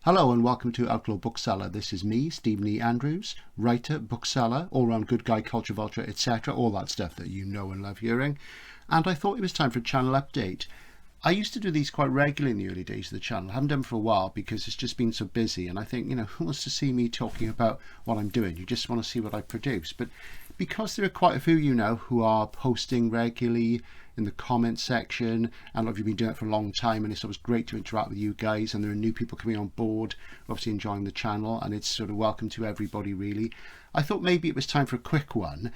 Hello and welcome to Outlaw Bookseller. This is me, Stephen E. Andrews, writer, bookseller, all-round good guy, culture vulture, etc. All that stuff that you know and love hearing. And I thought it was time for a channel update. I used to do these quite regularly in the early days of the channel. I haven't done for a while because it's just been so busy. And I think, who wants to see me talking about what I'm doing? You just want to see what I produce. But because there are quite a few who are posting regularly in the comment section, and a lot of you have been doing it for a long time, and it's always great to interact with you guys, and there are new people coming on board, obviously enjoying the channel, and it's sort of welcome to everybody really. I thought maybe it was time for a quick one,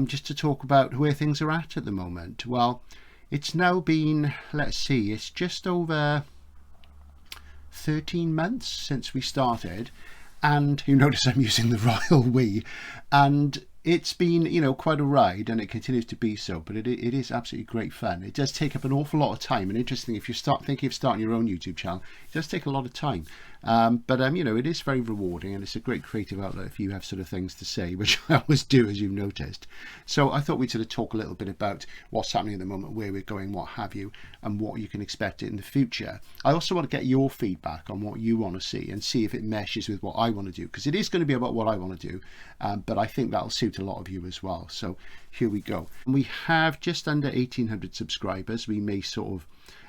just to talk about where things are at the moment. Well, it's now been, let's see, it's just over 13 months since we started, and you notice I'm using the royal we, and it's been, quite a ride, and it continues to be so, but it is absolutely great fun. It does take up an awful lot of time, and interesting, if you start thinking of starting your own YouTube channel, it does take a lot of time. But it is very rewarding, and it's a great creative outlet if you have sort of things to say, which I always do, as you've noticed. So I thought we'd sort of talk a little bit about what's happening at the moment, where we're going, what have you, and what you can expect in the future. I also want to get your feedback on what you want to see and see if it meshes with what I want to do, because it is going to be about what I want to do, but I think that'll suit a lot of you as well. So here we go. We have just under 1,800 subscribers. We may sort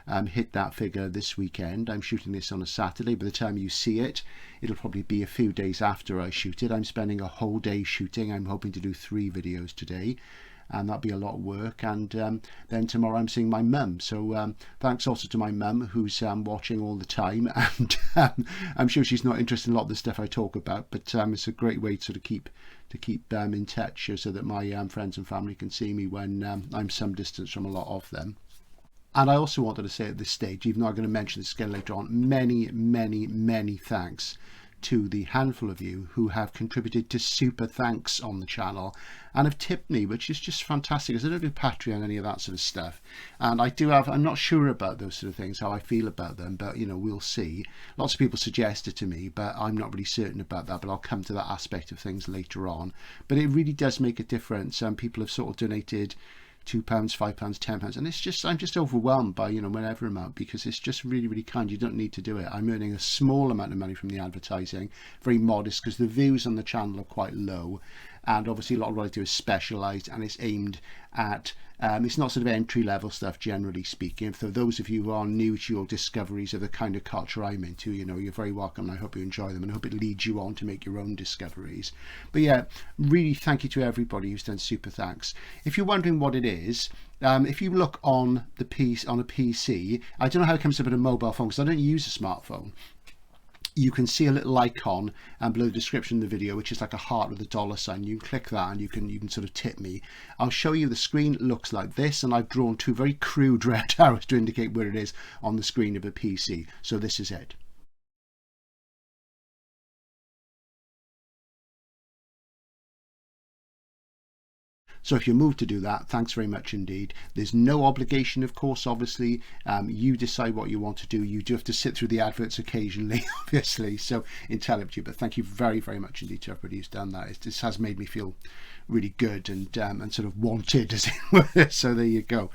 of hit that figure this weekend. I'm shooting this on a Saturday. By the time you see it, it'll probably be a few days after I shoot it. I'm spending a whole day shooting. I'm hoping to do 3 videos today, and that'll be a lot of work. And then tomorrow I'm seeing my mum. So thanks also to my mum, who's watching all the time, and I'm sure she's not interested in a lot of the stuff I talk about, but it's a great way to sort of keep in touch, so that my friends and family can see me when I'm some distance from a lot of them. And I also wanted to say at this stage, even though I'm going to mention this again later on, many thanks to the handful of you who have contributed to super thanks on the channel and have tipped me, which is just fantastic, because I don't do Patreon, any of that sort of stuff. And I'm not sure about those sort of things, how I feel about them, but we'll see. Lots of people suggest it to me, but I'm not really certain about that, but I'll come to that aspect of things later on. But it really does make a difference. People have sort of donated £2, £5, £10, and I'm just overwhelmed by whatever amount, because it's just really kind. You don't need to do it. I'm earning a small amount of money from the advertising, very modest, because the views on the channel are quite low, and obviously a lot of what I do is specialised, and it's aimed at it's not sort of entry-level stuff, generally speaking. For those of you who are new to your discoveries of the kind of culture I'm into, you're very welcome, and I hope you enjoy them, and I hope it leads you on to make your own discoveries. But yeah, really thank you to everybody who's done super thanks. If you're wondering what it is, if you look on a PC, I don't know how it comes up with a mobile phone, because I don't use a smartphone. You can see a little icon below the description of the video, which is like a heart with a $sign. You can click that, and you can sort of tip me. I'll show you the screen looks like this, and I've drawn 2 very crude red arrows to indicate where it is on the screen of a PC. So this is it. So if you're moved to do that, thanks very much indeed. There's no obligation, of course, obviously. You decide what you want to do. You do have to sit through the adverts occasionally, obviously, so entirely up to you. But thank you very much indeed to everybody who's done that. This has made me feel really good and sort of wanted, as it were. So there you go.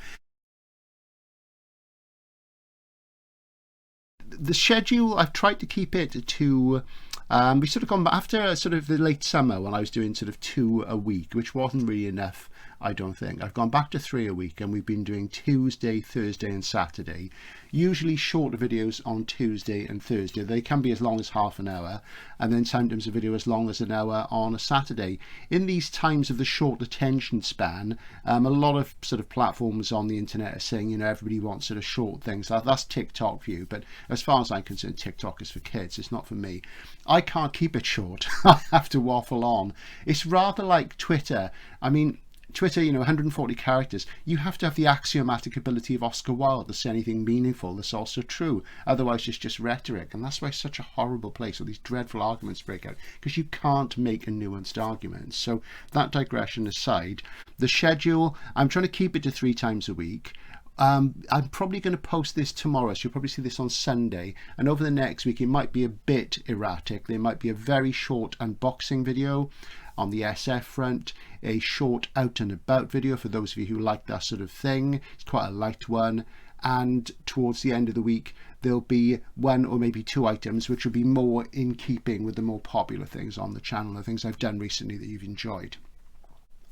The schedule, I've tried to keep it to we sort of gone back after sort of the late summer, when I was doing sort of 2 a week, which wasn't really enough, I don't think. I've gone back to 3 a week, and we've been doing Tuesday, Thursday and Saturday. Usually shorter videos on Tuesday and Thursday. They can be as long as half an hour, and then sometimes a video as long as an hour on a Saturday. In these times of the short attention span, a lot of sort of platforms on the internet are saying, everybody wants sort of short things. That's TikTok view, but as far as I'm concerned, TikTok is for kids. It's not for me. I can't keep it short. I have to waffle on. It's rather like Twitter. I mean, Twitter, 140 characters. You have to have the axiomatic ability of Oscar Wilde to say anything meaningful that's also true. Otherwise, it's just rhetoric. And that's why it's such a horrible place where these dreadful arguments break out, because you can't make a nuanced argument. So that digression aside, the schedule, I'm trying to keep it to 3 times a week. I'm probably going to post this tomorrow, so you'll probably see this on Sunday, and over the next week it might be a bit erratic. There might be a very short unboxing video on the SF front, a short out and about video for those of you who like that sort of thing. It's quite a light one. and towards the end of the week there'll be one or maybe two items which will be more in keeping with the more popular things on the channel, the things I've done recently that you've enjoyed.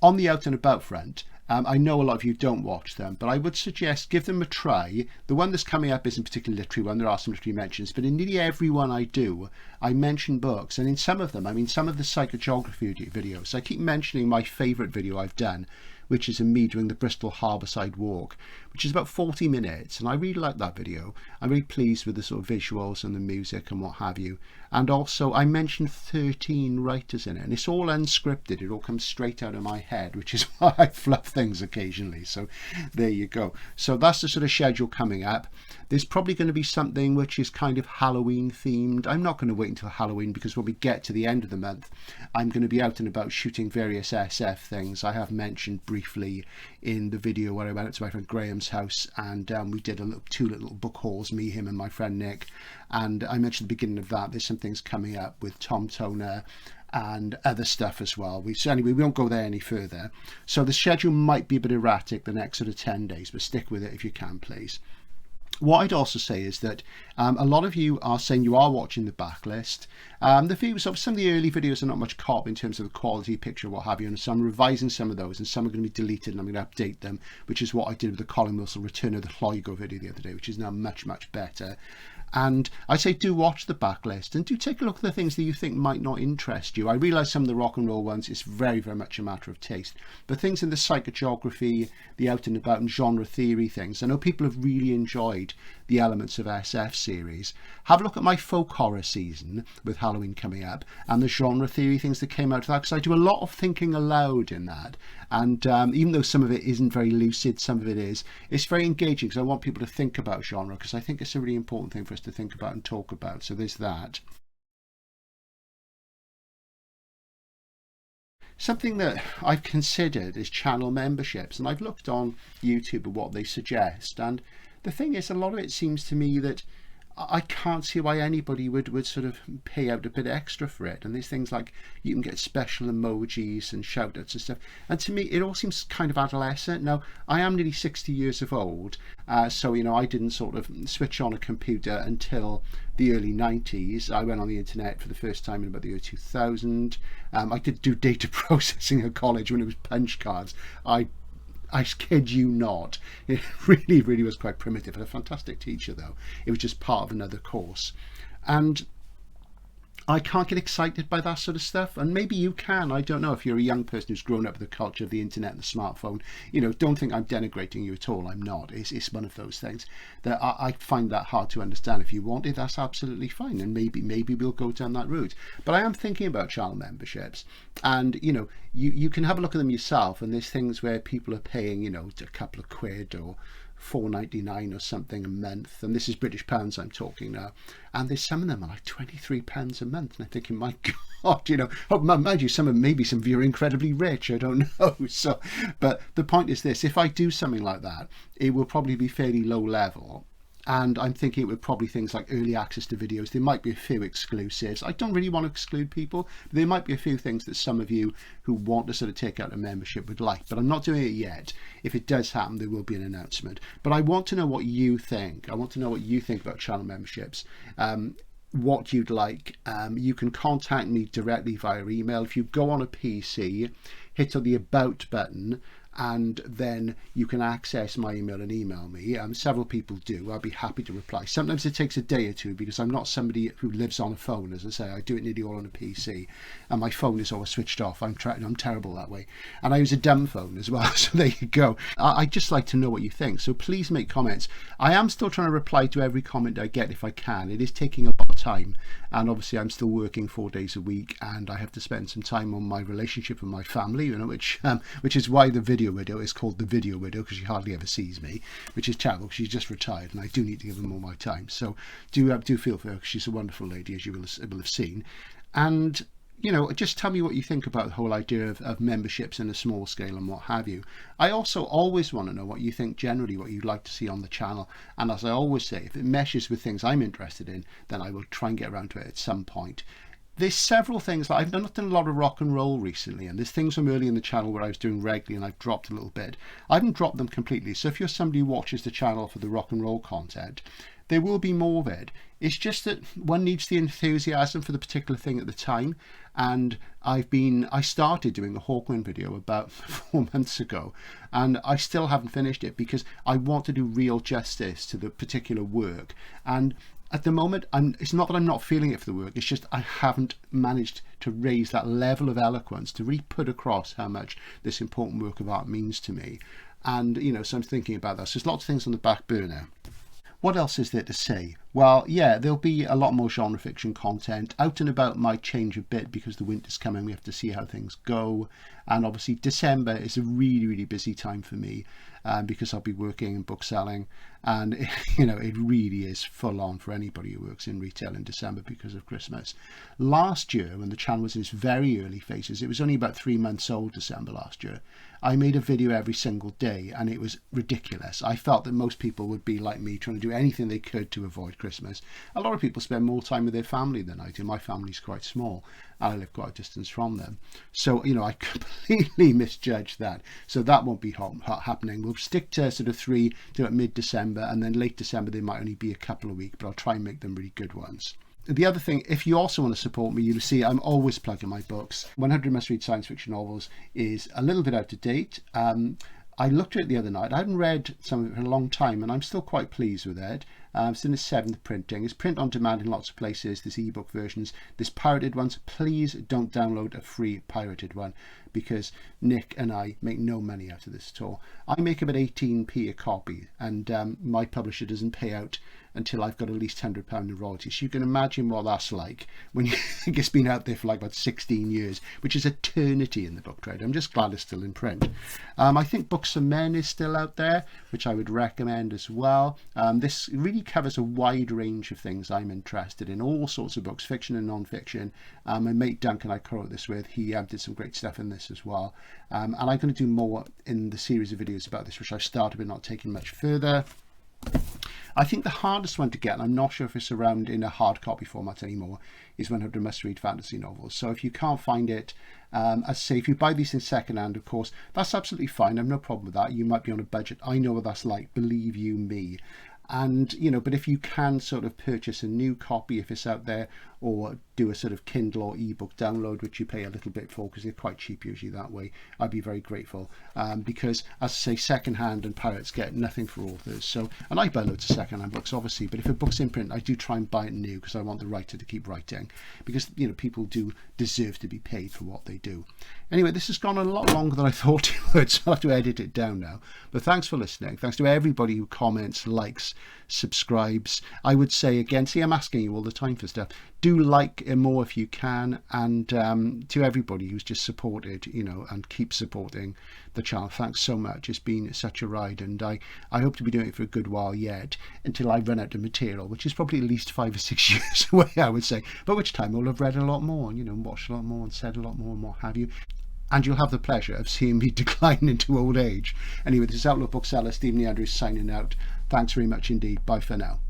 On the out and about front, I know a lot of you don't watch them, but I would suggest give them a try. The one that's coming up isn't a particularly literary one. There are some literary mentions, but in nearly every one I do, I mention books. And in some of them, I mean, some of the psychogeography videos, I keep mentioning my favourite video I've done, which is of me doing the Bristol Harbourside Walk, which is about 40 minutes. And I really like that video. I'm really pleased with the sort of visuals and the music and what have you. And also I mentioned 13 writers in it, and it's all unscripted. It all comes straight out of my head, which is why I fluff things occasionally. So there you go. So that's the sort of schedule coming up. There's probably going to be something which is kind of Halloween themed. I'm not going to wait until Halloween, because when we get to the end of the month, I'm going to be out and about shooting various SF things. I have mentioned briefly in the video where I went up to my friend Graham's house, and we did two little book hauls, me, him and my friend Nick. And I mentioned at the beginning of that, there's some things coming up with Tom Toner and other stuff as well. So anyway, we won't go there any further. So the schedule might be a bit erratic the next sort of 10 days, but stick with it if you can, please. What I'd also say is that a lot of you are saying you are watching the backlist. The views of some of the early videos are not much cop in terms of the quality picture, what have you, and so I'm revising some of those, and some are going to be deleted and I'm going to update them, which is what I did with the Colin Wilson Return of the Lloygo video the other day, which is now much, much better. And I say do watch the backlist and do take a look at the things that you think might not interest you. I realise some of the rock and roll ones, it's very, very much a matter of taste. But things in the psychogeography, the out and about and genre theory things, I know people have really enjoyed the Elements of SF series. Have a look at my folk horror season with Halloween coming up and the genre theory things that came out of that, because I do a lot of thinking aloud in that. And even though some of it isn't very lucid, some of it is, it's very engaging because I want people to think about genre, because I think it's a really important thing for us to think about and talk about. So there's that. Something that I've considered is channel memberships, and I've looked on YouTube at what they suggest, and the thing is, a lot of it seems to me that I can't see why anybody would sort of pay out a bit extra for it. And there's things like you can get special emojis and shout outs and stuff. And to me, it all seems kind of adolescent. Now, I am nearly 60 years of old. So, you know, I didn't sort of switch on a computer until the early 90s. I went on the internet for the first time in about the year 2000. I did do data processing at college when it was punch cards. I kid you not. It really, really was quite primitive. I had a fantastic teacher, though. It was just part of another course. And I can't get excited by that sort of stuff. And maybe you can. I don't know. If you're a young person who's grown up with the culture of the internet and the smartphone, you know, don't think I'm denigrating you at all. I'm not. It's one of those things that I find that hard to understand. If you want it, that's absolutely fine. And maybe we'll go down that route. But I am thinking about channel memberships. And, you know, you can have a look at them yourself. And there's things where people are paying, you know, a couple of quid or £4.99 or something a month, and this is British pounds I'm talking now, and there's some of them are like £23 a month, and I'm thinking, my God, you know, oh, mind you, maybe some of you are incredibly rich, I don't know. So, but the point is this: if I do something like that, it will probably be fairly low level. And I'm thinking it would probably things like early access to videos. There might be a few exclusives. I don't really want to exclude people, but there might be a few things that some of you who want to sort of take out a membership would like. But I'm not doing it yet. If it does happen, there will be an announcement. But I want to know what you think. I want to know what you think about channel memberships. What you'd like. You can contact me directly via email. If you go on a PC, hit on the About button, and then you can access my email and email me. Several people do. I'll be happy to reply. Sometimes it takes a day or two because I'm not somebody who lives on a phone. As I say, I do it nearly all on a PC, and my phone is always switched off. I'm terrible that way, and I use a dumb phone as well. So there you go. I just like to know what you think. So please make comments. I am still trying to reply to every comment I get if I can. It is taking a lot of time, and obviously I'm still working 4 days a week, and I have to spend some time on my relationship with my family. You know, which is why the video widow is called the video widow, because she hardly ever sees me, which is terrible. She's just retired, and I do need to give her more my time. So do feel for her, because she's a wonderful lady, as you will have seen. And you know, just tell me what you think about the whole idea of memberships in a small scale and what have you. I also always want to know what you think generally, what you'd like to see on the channel. And as I always say, if it meshes with things I'm interested in, then I will try and get around to it at some point. There's several things. I've not done a lot of rock and roll recently, and there's things from early in the channel where I was doing regularly and I've dropped a little bit. I haven't dropped them completely, so if you're somebody who watches the channel for the rock and roll content, there will be more of it. It's just that one needs the enthusiasm for the particular thing at the time, and I started doing a Hawkwind video about 4 months ago, and I still haven't finished it because I want to do real justice to the particular work. And at the moment, it's not that I'm not feeling it for the work, it's just I haven't managed to raise that level of eloquence to really put across how much this important work of art means to me. And, so I'm thinking about that. So there's lots of things on the back burner. What else is there to say? Well, yeah, there'll be a lot more genre fiction content. Out and About might change a bit because the winter's coming. We have to see how things go. And obviously December is a really, really busy time for me because I'll be working in bookselling. And, it really is full on for anybody who works in retail in December because of Christmas. Last year, when the channel was in its very early phases, it was only about 3 months old, December last year, I made a video every single day, and it was ridiculous. I felt that most people would be like me, trying to do anything they could to avoid Christmas. A lot of people spend more time with their family than I do. My family's quite small, and I live quite a distance from them. So, I completely misjudged that. So that won't be happening. We'll stick to sort of 3 to mid-December, and then late December there might only be a couple of weeks, but I'll try and make them really good ones. The other thing, if you also want to support me, you'll see I'm always plugging my books. 100 Must-Read Science Fiction Novels is a little bit out of date. I looked at it the other night. I hadn't read some of it for a long time, and I'm still quite pleased with it. It's in its 7th printing. It's print on demand in lots of places. There's ebook versions. There's pirated ones. Please don't download a free pirated one, because Nick and I make no money out of this at all. I make about 18p a copy, and my publisher doesn't pay out until I've got at least £100 in royalties. So you can imagine what that's like when you think it's been out there for like about 16 years, which is eternity in the book trade. I'm just glad it's still in print. I think Books for Men is still out there, which I would recommend as well. This really covers a wide range of things I'm interested in, all sorts of books, fiction and non-fiction. My mate Duncan I co-wrote this with, he did some great stuff in this as well. And I'm going to do more in the series of videos about this, which I started but not taking much further. I think the hardest one to get, and I'm not sure if it's around in a hard copy format anymore, is 100 Must-Read Fantasy Novels. So if you can't find it, as I say, if you buy these in second hand, of course, that's absolutely fine. I have no problem with that. You might be on a budget. I know what that's like, believe you me. And, but if you can sort of purchase a new copy if it's out there, or do a sort of Kindle or ebook download, which you pay a little bit for because they're quite cheap usually that way, I'd be very grateful. Because, as I say, secondhand and pirates get nothing for authors. So, and I buy loads of secondhand books, obviously, but if a book's in print, I do try and buy it new because I want the writer to keep writing. Because, people do deserve to be paid for what they do. Anyway, this has gone a lot longer than I thought it would, so I'll have to edit it down now. But thanks for listening. Thanks to everybody who comments, likes, subscribes. I would say again, see, I'm asking you all the time for stuff. Do like more if you can, and to everybody who's just supported, and keep supporting the channel, thanks so much. It's been such a ride, and I hope to be doing it for a good while yet, until I run out of material, which is probably at least 5 or 6 years away, I would say, by which time I'll have read a lot more, and watched a lot more and said a lot more and what have you. And you'll have the pleasure of seeing me decline into old age. Anyway, this is Outlaw Bookseller, Stephen E. Andrews signing out. Thanks very much indeed. Bye for now.